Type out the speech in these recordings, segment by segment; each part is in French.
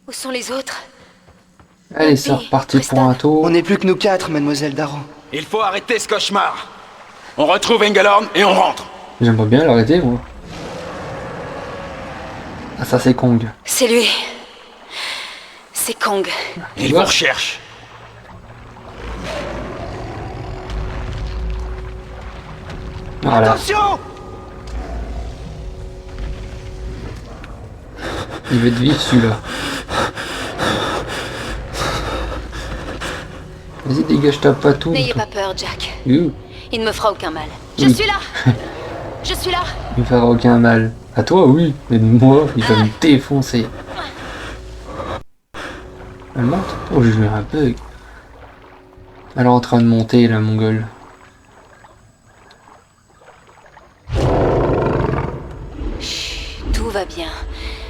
Où sont les autres? Allez, c'est reparti pour un tour. On n'est plus que nous 4, mademoiselle Darrow. Il faut arrêter ce cauchemar. On retrouve Engelhorn et on rentre. J'aimerais bien l'arrêter, moi. Ah, ça c'est Kong. C'est lui. C'est Kong. Il vous recherche. Voilà. Attention! Il va être vif celui-là. Vas-y, dégage ta patou. N'ayez pas peur, Jack. Il Il ne me fera aucun mal. Je Oui. suis là. Je suis là. me fera aucun mal. À toi, oui, mais moi, il va me défoncer. Elle monte? Oh, j'ai eu un bug. Elle est en train de monter, la mongole. Tout va bien.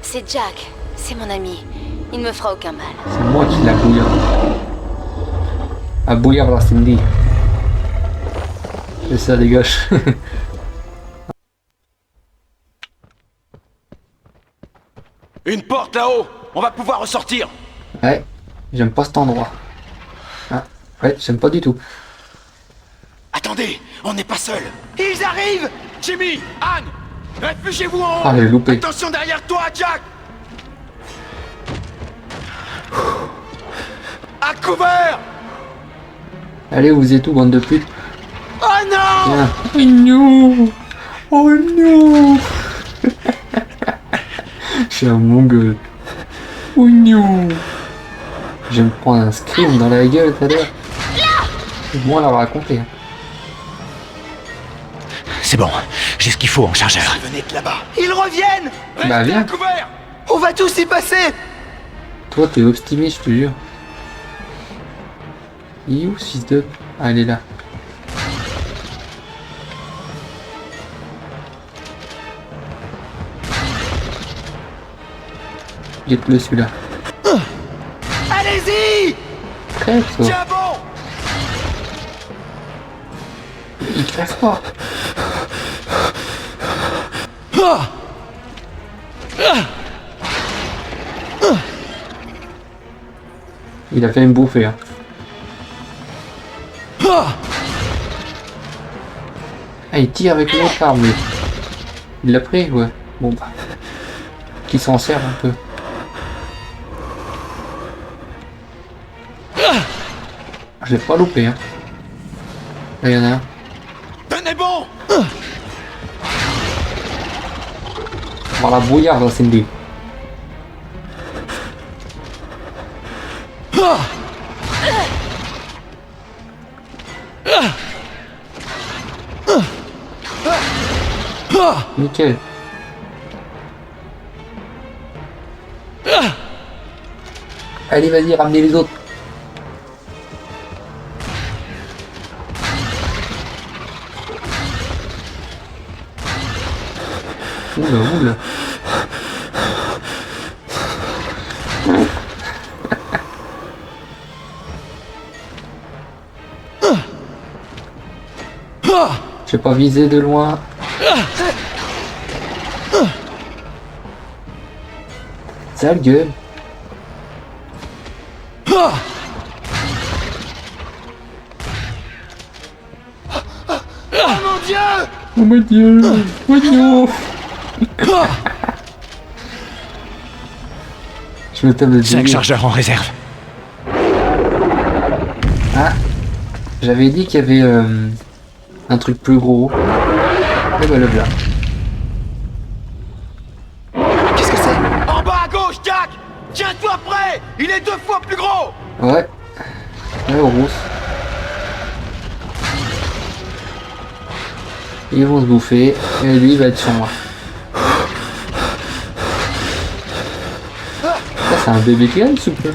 C'est Jack. C'est mon ami. Il ne me fera aucun mal. C'est moi qui la bouillarde. À bouillarde la Cindy. C'est ça, dégage. Une porte là-haut. On va pouvoir ressortir. Ouais, j'aime pas cet endroit. Ah, ouais, j'aime pas du tout. Attendez, on n'est pas seul. Ils arrivent! Jimmy, Anne, réfugiez-vous en haut. Ah, j'ai loupé. Attention derrière toi, Jack. À couvert. Allez, vous êtes où, bande de putes? Oh non! Viens. Oh non! Oh non! Je suis un mongol. Oh non! Je vais me prendre un scream dans la gueule tout à l'heure. C'est moi l'avoir raconté. C'est bon, j'ai ce qu'il faut en chargeur. Venez de là-bas. Ils reviennent! Bah Restez viens. à couvert. On va tous y passer! Toi, t'es optimiste, je te jure. Il est où, ce fils de... Ah, elle est là. Guette-le, celui-là. Allez-y! Crève, ça. Tiens bon. Il crève pas. Il a fait me bouffer, hein. Ah, il tire avec l'autre arme, lui. Il l'a pris, ouais. Bon, bah. Qui s'en sert un peu. Je l'ai pas loupé, hein. Là, il y en a un. Tenez bon. On va la bouillarde, là, Cindy. Nickel. Allez, vas-y, ramenez les autres. Oula, oula. Je vais pas viser de loin. Sale gueule. Oh mon Dieu! Oh mon dieu. Oh non. Je me tape le 5 délire. chargeurs en réserve. Ah, j'avais dit qu'il y avait un truc plus gros. Et ben le voilà. Qu'est-ce que c'est? En bas à gauche, Jack. Tiens-toi prêt. Il est 2 fois plus gros. Ouais. Ouais, rousse. Ils vont se bouffer. Et lui, il va être sur moi. Ça, c'est un bébé qui aime, s'il vous plaît.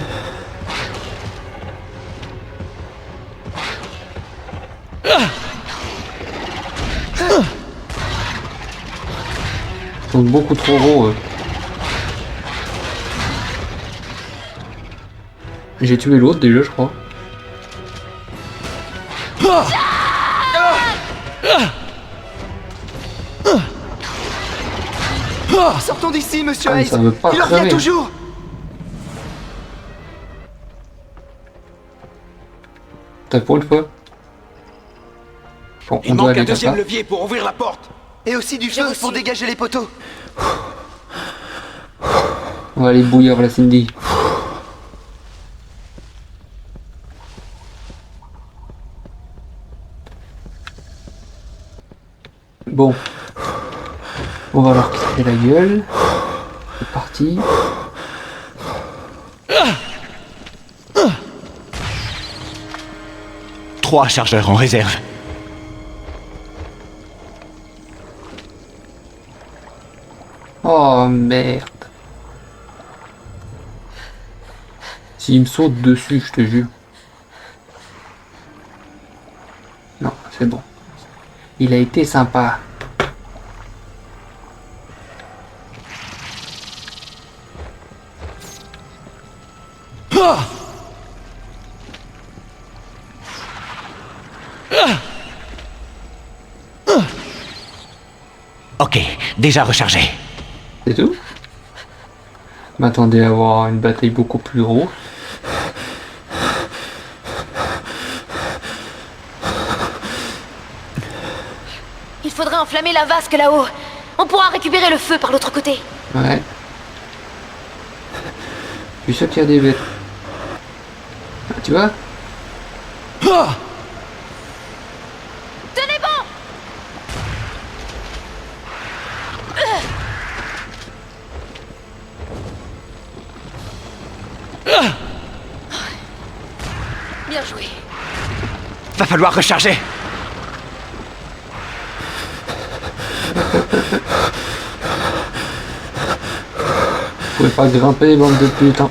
Ils sont beaucoup trop gros. J'ai tué l'autre déjà, je crois. Sortons d'ici, monsieur Ah, mais Hayes! ça veut pas Il en revient crever. toujours! Putain, pour une fois. Bon, Il on doit manque un aller deuxième là-bas. levier pour ouvrir la porte. Et aussi du feu pour dégager les poteaux. On va aller bouillir la Cindy. Bon. On va leur casser la gueule. C'est parti. Trois chargeurs en réserve. Oh merde. S'il me saute dessus, je te jure. Non, c'est bon. Il a été sympa. Ok, déjà rechargé. C'est tout? Je m'attendais à avoir une bataille beaucoup plus grosse. Il faudrait enflammer la vasque là-haut. On pourra récupérer le feu par l'autre côté. Ouais. Je suis sûr qu'il y a des bêtes. Ah, tu vois? Tenez bon! Bien joué. Va falloir recharger. Vous pouvez pas grimper, bande de putes, hein.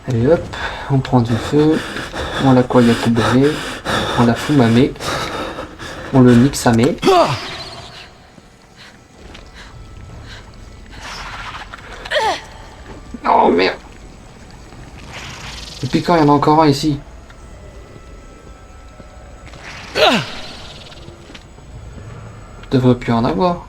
Allez hop, on prend du feu, on la colle à couper, on la fume à mec, on le nique sa mère. Oh merde! Et puis quand il y en a encore un ici. Je devrais plus en avoir.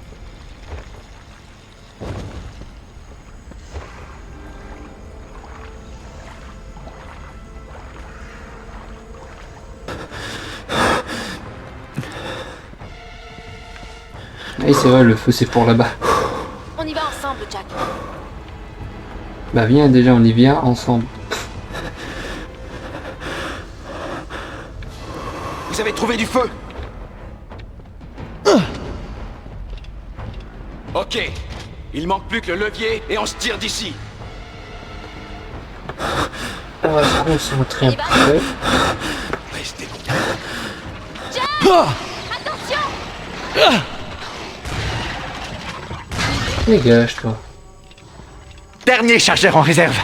Et c'est vrai, le feu c'est pour là-bas. On y va ensemble, Jack. Bah viens déjà, on y vient ensemble. Vous avez trouvé du feu? Ok. Il manque plus que le levier et on se tire d'ici. On va se concentrer un peu. Restez con. Attention! Dégage toi. Dernier chargeur en réserve.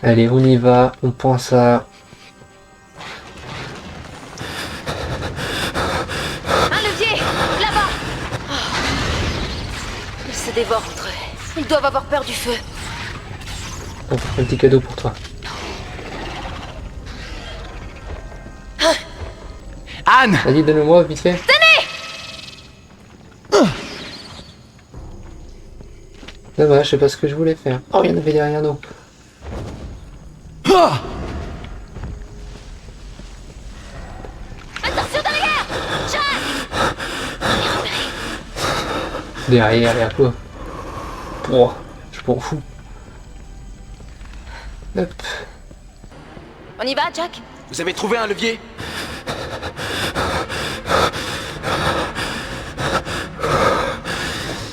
Allez, on y va, on pense à... Un levier! Là-bas! Oh. Ils se dévorent entre eux. Ils doivent avoir peur du feu. Bon, un petit cadeau pour toi. Anne! Vas-y, donne-le-moi, vite fait. Dommage, je sais pas ce que je voulais faire. Oh, il y en avait derrière nous. Attention derrière! Jack! Derrière, et à quoi? Oh, je m'en fous. Hop. On y va, Jack? Vous avez trouvé un levier?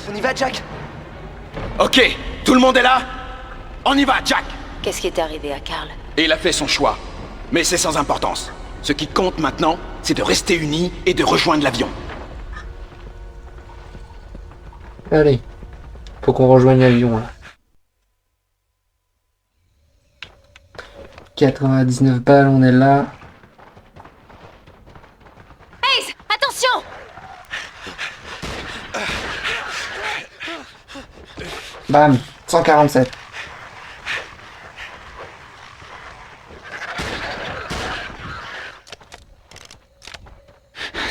On y va, Jack? Ok. Tout le monde est là? On y va, Jack! Qu'est-ce qui est arrivé à Carl? Et il a fait son choix. Mais c'est sans importance. Ce qui compte maintenant, c'est de rester unis et de rejoindre l'avion. Allez. Faut qu'on rejoigne l'avion, là. 99 balles, on est là. Hayes! Attention! Bam, 147.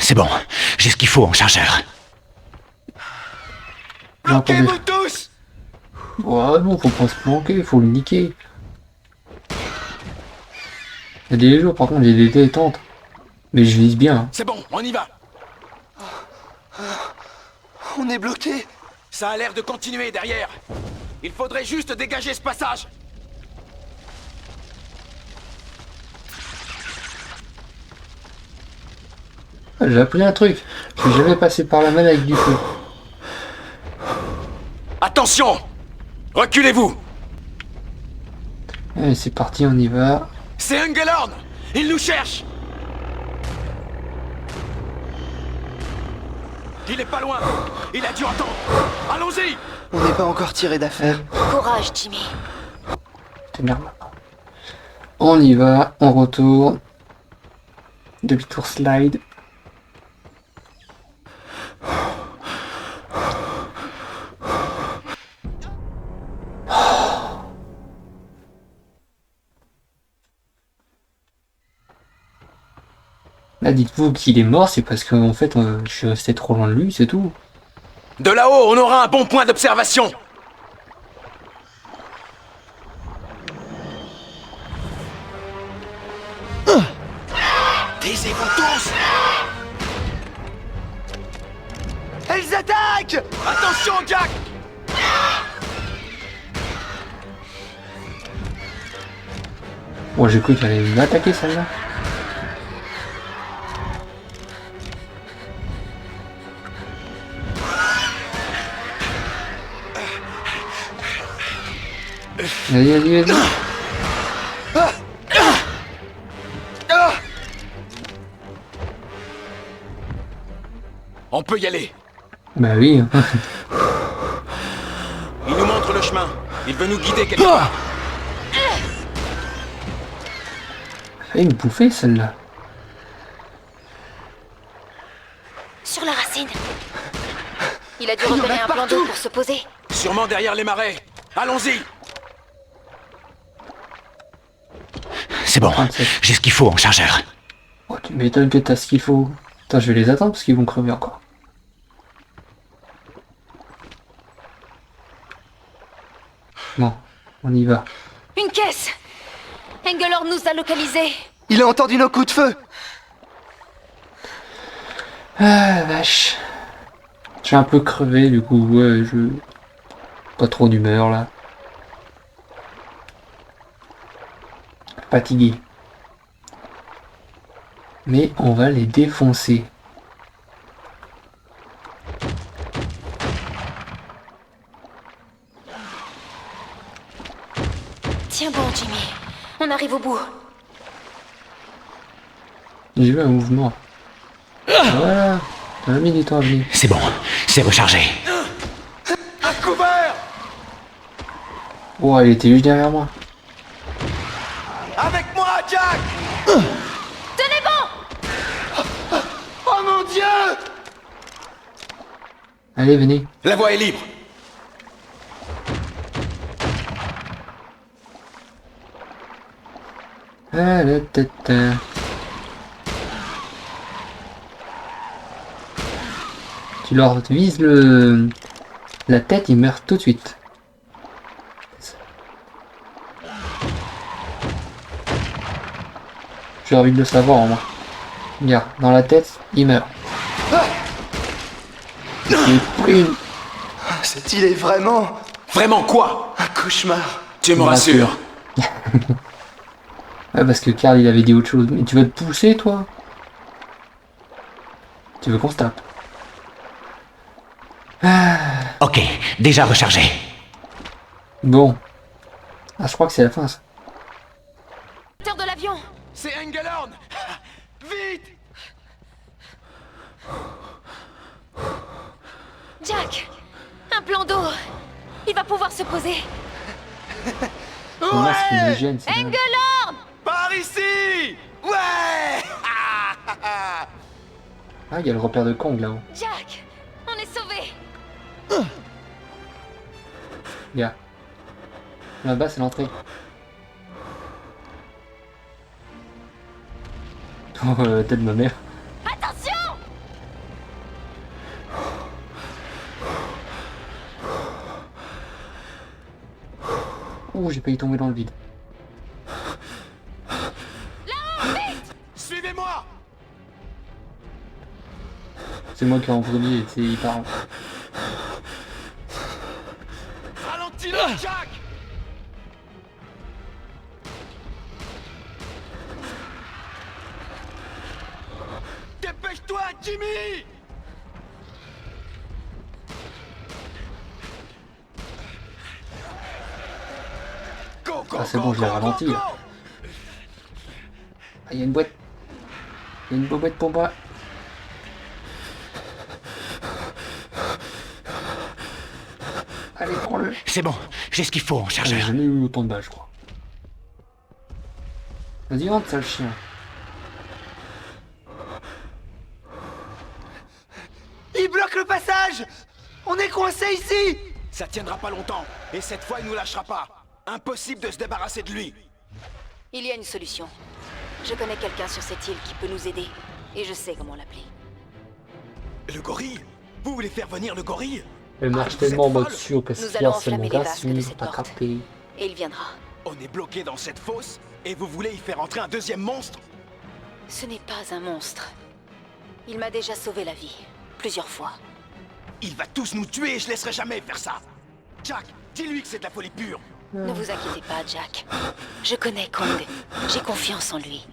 C'est bon, j'ai ce qu'il faut en chargeur. J'ai entendu. Bloquez-vous tous! Ouais, non, faut pas se planquer, faut le niquer. Il y a des jours, par contre, j'ai des détentes. Mais je vise bien. C'est bon, on y va. On est bloqué. Ça a l'air de continuer derrière. Il faudrait juste dégager ce passage. Ah, j'ai appris un truc. Je suis jamais passé par la main avec du feu. Attention! Reculez-vous! Allez, c'est parti, on y va. C'est Engelhorn! Il nous cherche! Il est pas loin! Il a dû entendre! Allons-y! On n'est pas encore tiré d'affaire. Courage, Jimmy. T'es merde maintenant. On y va, on retourne. Demi-tour slide. Là, dites-vous qu'il est mort, c'est parce qu'en fait, je suis resté trop loin de lui, c'est tout. De là-haut, on aura un bon point d'observation! Taisez-vous tous! Elles attaquent! Attention, Jack! Moi, j'ai cru qu'elle allait m'attaquer, celle-là. Vas-y, vas-y, vas-y. On peut y aller. Bah oui. Il nous montre le chemin. Il veut nous guider quelque part. Elle me bouffer, celle-là. Sur la racine. Il a dû repérer un plan d'eau pour se poser. Sûrement derrière les marais. Allons-y! C'est bon, 37. j'ai ce qu'il faut en chargeur. Oh, tu m'étonnes que t'as ce qu'il faut. Attends, je vais les attendre parce qu'ils vont crever encore. Bon, on y va. Une caisse. Engelhorn nous a localisés. Il a entendu nos coups de feu. Ah, vache. Je suis un peu crevé, du coup, ouais, je... Pas trop d'humeur, là. Fatigué. Mais on va les défoncer. Tiens bon, Jimmy. On arrive au bout. J'ai vu un mouvement. Voilà. Ça a mis du temps à venir. C'est bon, c'est rechargé. À couvert! Oh, il était juste derrière moi. Avec moi, Jack! Tenez bon! Oh mon Dieu! Allez, venez. La voie est libre. Ah, la tête. Tu leur vises la tête, ils meurent tout de suite. J'ai envie de le savoir, moi. Regarde, dans la tête, il meurt. J'ai pris une... Cette île est vraiment Vraiment quoi? un cauchemar. Tu me me rassures. Ouais, parce que Karl, il avait dit autre chose. Mais tu veux te pousser, toi? Tu veux qu'on se tape? Ok, déjà rechargé. Bon. Ah, je crois que c'est la fin, ça. Moteur de l'avion. C'est Engelhorn! Vite! Jack. Un plan d'eau. Il va pouvoir se poser. Comment est-ce qu'il me gêne, c'est dingue. Engelhorn! Par ici! Ouais! Ah, il y a le repère de Kong, là-haut. Jack. On est sauvés. Gars. Là-bas, c'est l'entrée. Oh, tête de ma mère. Attention! Oh, j'ai failli tomber dans le vide. Suivez-moi! C'est moi qui ai en premier, c'est il parle. Ralentis-le, Jack! Dépêche-toi, Jimmy! Go, go, Ah, c'est go, bon, je l'ai go, ralenti, go, là. go. Ah, il y a une boîte. Il y a une bobette pour moi. Allez, prends-le. C'est bon, j'ai ce qu'il faut en J'ai chargeur. jamais eu autant de balles, je crois. Vas-y, rentre, sale chien. Il bloque le passage! On est coincé ici! Ça tiendra pas longtemps, et cette fois il nous lâchera pas. Impossible de se débarrasser de lui. Il y a une solution. Je connais quelqu'un sur cette île qui peut nous aider. Et je sais comment l'appeler. Le gorille? Vous voulez faire venir le gorille? Elle marche vous tellement en êtes mode folle. sûr que Nous ce allons soir c'est mon enflammer les vasques de racisme cette porte. attrapé. Et il viendra. On est bloqué dans cette fosse, et vous voulez y faire entrer un deuxième monstre? Ce n'est pas un monstre. Il m'a déjà sauvé la vie. Plusieurs fois. Il va tous nous tuer et je laisserai jamais faire ça. Jack, dis-lui que c'est de la folie pure. Ne vous inquiétez pas, Jack. Je connais Kong. J'ai confiance en lui.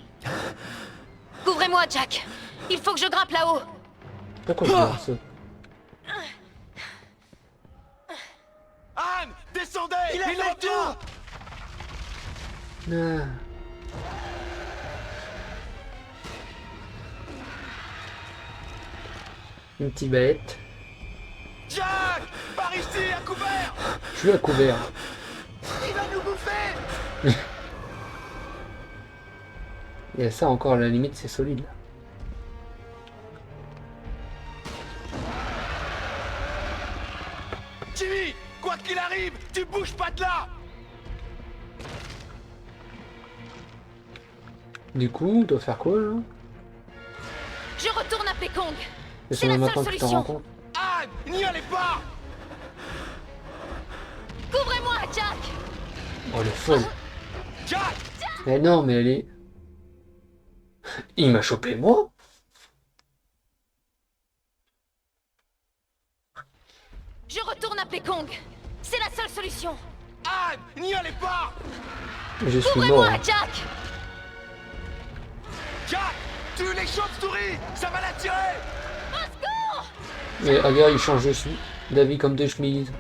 Couvrez-moi, Jack. Il faut que je grimpe là-haut. Pourquoi je lance ça? Anne, descendez! Il a fait tout! Ah. Une petite bête. Jack! Par ici, à couvert! Je suis à couvert. Il va nous bouffer! Et ça encore à la limite c'est solide là. Jimmy! Quoi qu'il arrive, tu bouges pas de là! Du coup, on doit faire quoi là? Je retourne appeler Kong. Et C'est c'est la maintenant seule que tu te rends solution. compte. Anne! N'y allez pas! Couvrez-moi, Jack. Oh elle est folle. Jack! Mais non mais elle est... Il m'a chopé moi? Je retourne appeler Kong. C'est la seule solution. Anne! N'y allez pas! Je suis mort. Couvrez-moi, Hein. Jack. Jack! Tue les chauves-souris! Ça va l'attirer! Au secours. Mais regarde il change aussi. D'avis comme des chemises.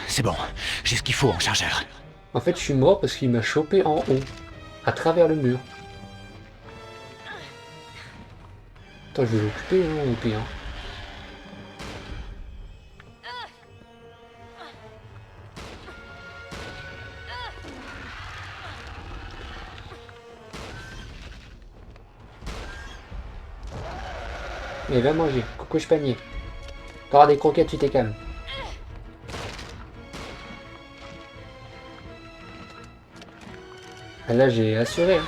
C'est bon, j'ai ce qu'il faut en chargeur. En fait je suis mort parce qu'il m'a chopé en haut. À travers le mur. Attends je vais l'occuper hein, au pire. Mais va manger, coucouche panier. T'auras des croquettes, tu t'es calme. Ah, là j'ai assuré. Hein.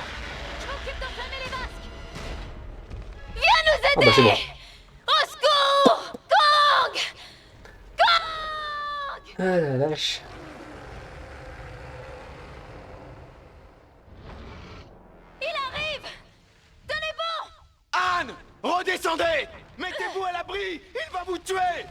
Je m'occupe d'enflammer les vasques. Viens nous Ah aider. bah c'est bon. Au secours. Kong. Kong. Ah la lâche. Il arrive. Tenez bon. Anne! Redescendez! Mettez-vous à l'abri! Il va vous tuer!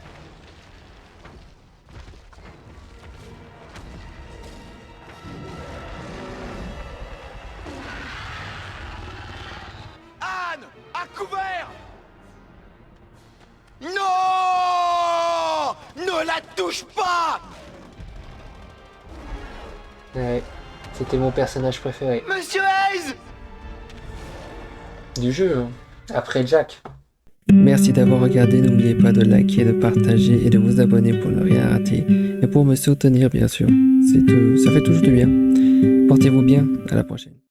Anne! À couvert! Non! Ne la touche pas! Ouais, c'était mon personnage préféré. Monsieur Hayes! Du jeu, hein. Après Jack. Merci d'avoir regardé, n'oubliez pas de liker, de partager et de vous abonner pour ne rien rater. Et pour me soutenir bien sûr, ça fait toujours du bien. Portez-vous bien, à la prochaine.